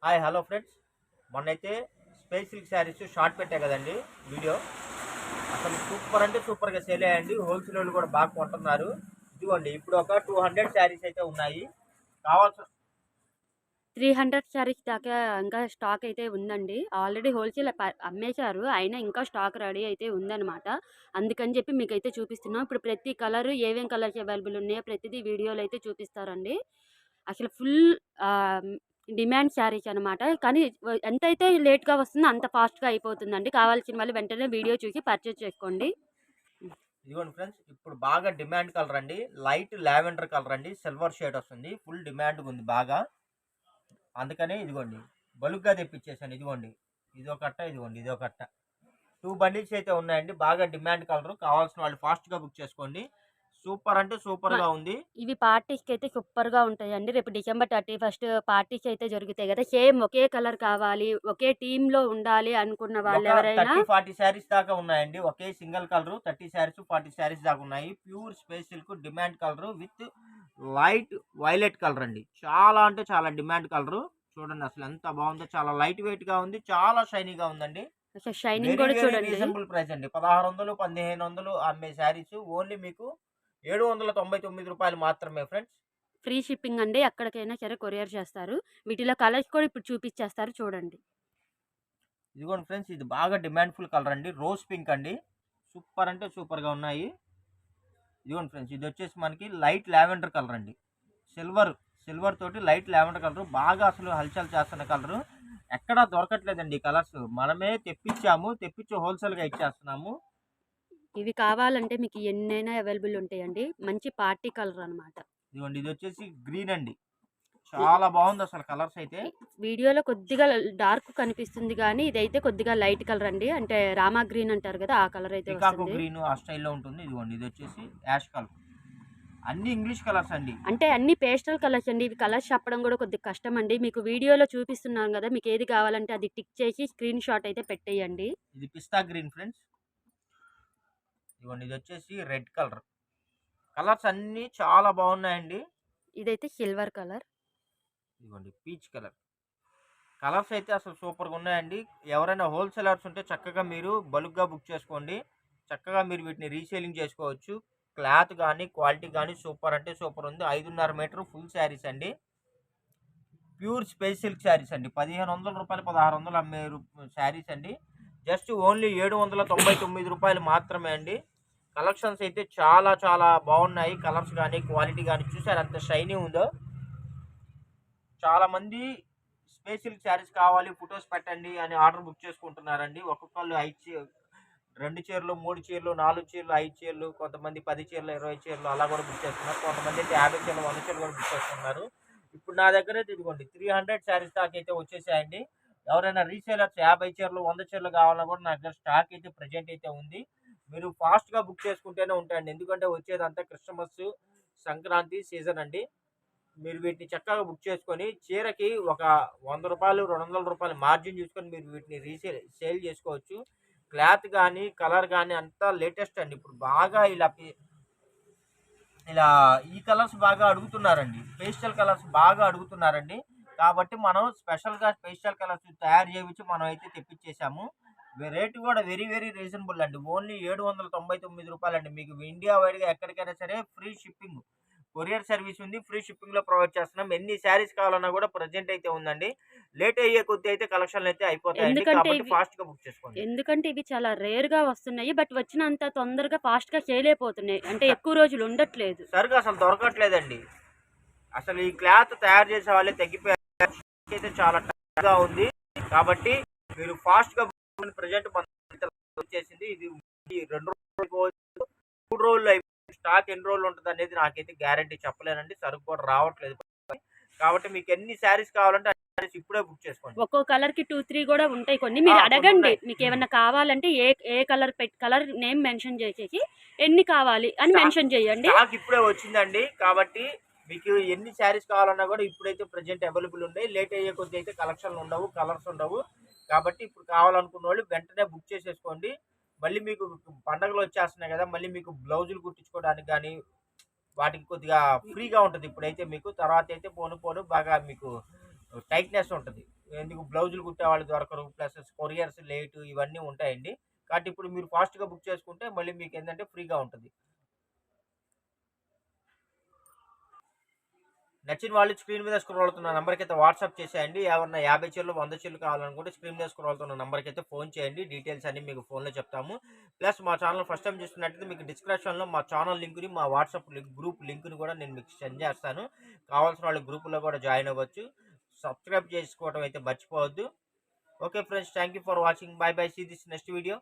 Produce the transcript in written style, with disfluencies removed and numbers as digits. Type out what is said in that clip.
Hi hello friends, మొన్నైతే space silk sarees short పెట్టా కదండి వీడియో. అసలు సూపర్ అంటే సూపర్గా సేల్ అయ్యండి. హోల్సేల్ వాళ్ళు కూడా బాగా కొంటున్నారు. ఇదిగోండి, ఇప్పుడు ఒక 200 శారీస్ అయితే ఉన్నాయి. కావాల్సిన 300 శారీస్ దాకా ఇంకా స్టాక్ అయితే ఉందండి. ఆల్రెడీ హోల్‌సేల్ అమ్మేశారు. అయినా ఇంకా స్టాక్ రెడీ అయితే ఉందనమాట. అందుకని చెప్పి మీకైతే చూపిస్తున్నాం. ఇప్పుడు ప్రతి కలరు ఏమేం కలర్స్ అవైలబుల్ ఉన్నాయో ప్రతిదీ వీడియోలో అయితే చూపిస్తారండి. అసలు ఫుల్ ఆహ్, డిమాండ్ శారీస్ అనమాట. కానీ ఎంతైతే లేట్‌గా వస్తుందో అంత ఫాస్ట్‌గా అయిపోతుందండి. కావాల్సిన వాళ్ళు వెంటనే వీడియో చూసి పర్చేజ్ చేసుకోండి. ఇదిగోండి ఫ్రెండ్స్, ఇప్పుడు బాగా డిమాండ్ కలర్ అండి. లైట్ లావెండర్ కలర్ అండి. సిల్వర్ షేడ్ వస్తుంది. ఫుల్ డిమాండ్ ఉంది బాగా. అందుకనే ఇదిగోండి, బలుగ్గా తెప్పించేసాను. ఇదిగోండి, ఇదో కట్ట, ఇదిగోండి ఇదో కట్ట. 2 బండిల్స్ అయితే ఉన్నాయండి. బాగా డిమాండ్ కలర్. కావాల్సిన వాళ్ళు ఫాస్ట్గా బుక్ చేసుకోండి. సూపర్ అంటే మ సూపర్గా ఉంది. ఇవి పార్టీస్‌కైతే సూపర్‌గా ఉంటాయండి. రేపు డిసెంబర్ 31 పార్టీస్ అయితే జరుగుతాయి గదా! సేమ్ ఒకే కలర్ కావాలి, ఒకే థీమ్‌లో ఉండాలి అనుకున్న ఒక వాళ్ళెవరైనా 30-40 శారీస్ దాకా ఉన్నాయండి. ఒకే సింగిల్ కలర్ 30 శారీస్ 40 శారీస్ దాకా ఉన్నాయి. Pure space silk demand colour with light violet colour అండి. చాలా అంటే చాలా డిమాండ్ కలర్. చూడండి అసలు ఎంత బాగుందో. చాలా లైట్ వెయిట్ గా ఉంది. చాలా షైనీగా ఉందండి. అసలు షైనింగ్ వెరీ గూడా వెరీ చూడండి. రీజనబుల్ ప్రైస్ అండి. 1600 1500 అమ్మే శారీస్ ఓన్లీ మీకు 799 రూపాయలు మాత్రమే ఫ్రెండ్స్. ఫ్రీ షిప్పింగ్ అండి. ఎక్కడికైనా సరే కొరియర్ చేస్తారు. వీటిలో కలర్స్ కూడా ఇప్పుడు చూపిచ్చేస్తారు చూడండి. ఇదిగోండి ఫ్రెండ్స్, ఇది బాగా డిమాండ్ ఫుల్ కలర్ అండి. రోజ్ పింక్ అండి. సూపర్ అంటే సూపర్ గా ఉన్నాయి. ఇదిగోండి ఫ్రెండ్స్, ఇది వచ్చేసి మనకి లైట్ లావెండర్ కలర్ అండి. సిల్వర్ సిల్వర్ తోటి లైట్ లావెండర్ కలర్. బాగా అసలు హల్చల్ చేస్తున్న కలర్. ఎక్కడా దొరకట్లేదండి ఈ కలర్స్. మనమే తెప్పించి హోల్సేల్గా ఇచ్చేస్తున్నాము. ఇవి కావాలంటే మీకు ఎన్నైనా అవైలబుల్ ఉంటాయండి. మంచి పార్టీ కలర్ అనమాట. ఇదిగోండి, ఇది వచ్చేసి గ్రీన్ అండి. చాలా బాగుంది అసలు కలర్స్ అయితే. వీడియోలో కొద్దిగా డార్క్ కనిపిస్తుంది గానీ, ఇదైతే కొద్దిగా లైట్ కలర్ అండి. అంటే రామా గ్రీన్ అంటారు గదా! ఆ కలర్ అయితే పికాకో వస్తుంది. గ్రీన్ ఆ స్టైల్లో ఉంటుంది. ఇదిగోండి, ఇది వచ్చేసి యాష్ కలర్. అన్ని ఇంగ్లీష్ కలర్స్ అండి. అంటే అన్ని పేస్టల్ కలర్స్ అండి. ఇవి కలర్స్ చెప్పడం గూడా కొద్దిగా కష్టమండి. మీకు వీడియోలో చూపిస్తున్నాను గదా! మీకేది కావాలంటే అది టిక్ చేసి స్క్రీన్ షాట్ అయితే పెట్టేయండి. ఇది పిస్తా గ్రీన్ ఫ్రెండ్స్. ఇదిగోండి, ఇది వచ్చేసి రెడ్ కలర్. కలర్స్ అన్ని చాలా బాగున్నాయండి. ఇదైతే సిల్వర్ కలర్. ఇదిగోండి, పీచ్ కలర్. కలర్స్ అయితే అసలు సూపర్గా ఉన్నాయండి. ఎవరైనా హోల్సేలర్స్ ఉంటే చక్కగా మీరు బల్క్గా బుక్ చేసుకోండి. చక్కగా మీరు వీటిని రీసేలింగ్ చేసుకోవచ్చు. క్లాత్ కానీ క్వాలిటీ కానీ సూపర్ అంటే సూపర్ ఉంది. 5.5 మీటర్ ఫుల్ శారీస్ అండి. ప్యూర్ స్పేస్ సిల్క్ శారీస్ అండి. 1500 రూపాయలు 1600 అమ్మే శారీస్ అండి. జస్ట్ ఓన్లీ 799 రూపాయలు మాత్రమే అండి. కలెక్షన్స్ అయితే చాలా చాలా బాగున్నాయి. కలర్స్ కానీ క్వాలిటీ కానీ చూసారు ఎంత షైనీ ఉందో. చాలా మంది స్పేస్ సిల్క్ శారీస్ కావాలి, ఫొటోస్ పెట్టండి అని ఆర్డర్ బుక్ చేసుకుంటున్నారండి. ఒక్కొక్కళ్ళు 2 చీరలు 3 చీరలు 4 చీరలు 5 చీరలు, కొంతమంది 10 చీరలు 20 చీరలు అలా కూడా బుక్ చేస్తున్నారు. కొంతమంది అయితే 50 చీరలు 100 చీరలు కూడా బుక్ చేస్తున్నారు. ఇప్పుడు నా దగ్గర అయితే ఇదిగోండి 300 శారీస్ దాకా అయితే వచ్చేసాయండి. ఎవరైనా రీసేలర్స్ 50 చీరలు 100 చీరలు కావాలన్నా కూడా నా దగ్గర స్టాక్ అయితే ప్రజెంట్ అయితే ఉంది. మీరు ఫాస్ట్గా బుక్ చేసుకుంటేనే ఉంటాయండి. ఎందుకంటే వచ్చేదంతా క్రిస్టమస్ సంక్రాంతి సీజన్ అండి. మీరు వీటిని చక్కగా బుక్ చేసుకొని చీరకి ఒక 100 రూపాయలు 200 రూపాయలు మార్జిన్ చూసుకొని మీరు వీటిని సేల్ చేసుకోవచ్చు. క్లాత్ కానీ కలర్ కానీ అంతా లేటెస్ట్ అండి. ఇప్పుడు బాగా ఇలా ఈ కలర్స్ బాగా అడుగుతున్నారండి. పేస్టల్ కలర్స్ బాగా అడుగుతున్నారండి. కాబట్టి మనం స్పెషల్గా పేస్టల్ కలర్స్ తయారు చేయించి మనం అయితే తెప్పించేసాము. రేటు కూడా వెరీ వెరీ రీజనబుల్ అండి. ఓన్లీ 799 రూపాయలండి. మీకు ఇండియా వైడ్గా ఎక్కడికైనా సరే ఫ్రీ షిప్పింగ్, కొరియర్ సర్వీస్ ఉంది. ఫ్రీ షిప్పింగ్లో ప్రొవైడ్ చేస్తున్నాం. ఎన్ని శారీస్ కావాలన్నా కూడా ప్రజెంట్ అయితే ఉందండి. లేట్ అయ్యే కొద్ది అయితే కలెక్షన్లు అయితే అయిపోతాయండి. ఎందుకంటే కాబట్టి ఇవి ఫాస్ట్గా బుక్ చేసుకోండి. ఎందుకంటే ఇవి చాలా రేర్‌గా వస్తున్నాయి. బట్ వచ్చినంత తొందరగా ఫాస్ట్‌గా సేల్ అయిపోతున్నాయి. అంటే ఎక్కువ రోజులు ఉండట్లేదు. సరుకు అసలు దొరకట్లేదండి. అసలు ఈ క్లాత్ తయారు చేసే వాళ్ళే తగ్గిపోయారు. అయితే చాలా టైట్‌గా ఉంది. కాబట్టి మీరు ఫాస్ట్‌గా ప్రజెంట్ మన వచ్చేసింది. ఇది 2 రోజులు 3 రోజులు స్టాక్ ఎన్ని రోజులు ఉంటుంది అనేది నాకైతే గ్యారంటీ చెప్పలేనండి. సరుకు కూడా రావట్లేదు. కాబట్టి మీకు ఎన్ని శారీస్ కావాలంటే అన్ని శారీస్ ఇప్పుడే బుక్ చేసుకోండి. ఒక్కో కలర్‌కి 2, 3 గూడా ఉంటాయి కొన్ని. మీరు కొన్ని అడగండి. ఉన్నాయి. మీకేమన్నా కావాలంటే ఏ ఏ కలర్ నేమ్ మెన్షన్ చేసేసి ఎన్ని కావాలి అని మెన్షన్ చేయండి. స్టాక్ ఇప్పుడే వచ్చిందండి. కాబట్టి మీకు ఎన్ని శారీస్ కావాలన్నా కూడా ఇప్పుడైతే ప్రజెంట్ అవైలబుల్ ఉన్నాయి. లేట్ అయ్యే కొద్ది అయితే కలెక్షన్లు ఉండవు, కలర్స్ ఉండవు. కాబట్టి ఇప్పుడు కావాలనుకున్న వాళ్ళు వెంటనే బుక్ చేసేసుకోండి. మళ్ళీ మీకు పండగలు వచ్చేస్తున్నాయి కదా, మళ్ళీ మీకు బ్లౌజులు కుట్టించుకోవడానికి కానీ వాటికి కొద్దిగా ఫ్రీగా ఉంటుంది. ఇప్పుడైతే మీకు తర్వాత అయితే పోను పోను బాగా మీకు టైట్నెస్ ఉంటుంది. ఎందుకు బ్లౌజులు కుట్టే వాళ్ళు దొరకరు. ప్లస్ కొరియర్స్ లేటు ఇవన్నీ ఉంటాయండి. కాబట్టి ఇప్పుడు మీరు ఫాస్ట్‌గా బుక్ చేసుకుంటే మళ్ళీ మీకేందంటే ఫ్రీగా ఉంటది. నచ్చిన వాళ్ళు స్క్రీన్ మీద స్క్రోల్ అవుతున్న నంబర్‌కైతే వాట్సాప్ చేసేయండి. ఎవరన్నా 50 చీరలు, 100 చీరలు కావాలనుకుంటే స్క్రీన్ మీద స్క్రోల్ అవుతున్న నంబర్‌కైతే ఫోన్ చేయండి. డీటెయిల్స్ అన్నీ మీకు ఫోన్‌లో చెప్తాము. ప్లస్ మా ఛానల్ ఫస్ట్ టైమ్ చూస్తున్నట్టయితే మీకు డిస్క్రిప్షన్‌లో మా ఛానల్ లింక్‌ని, మా వాట్సాప్ గ్రూప్ లింక్‌ని కూడా నేను మీకు సెండ్ చేస్తాను. కావాల్సిన వాళ్ళు గ్రూప్‌లో కూడా జాయిన్ అవ్వచ్చు. సబ్స్క్రైబ్ చేసుకోవడం అయితే మర్చిపోవద్దు. Okay friends, thank you for watching. Bye bye. See this next video.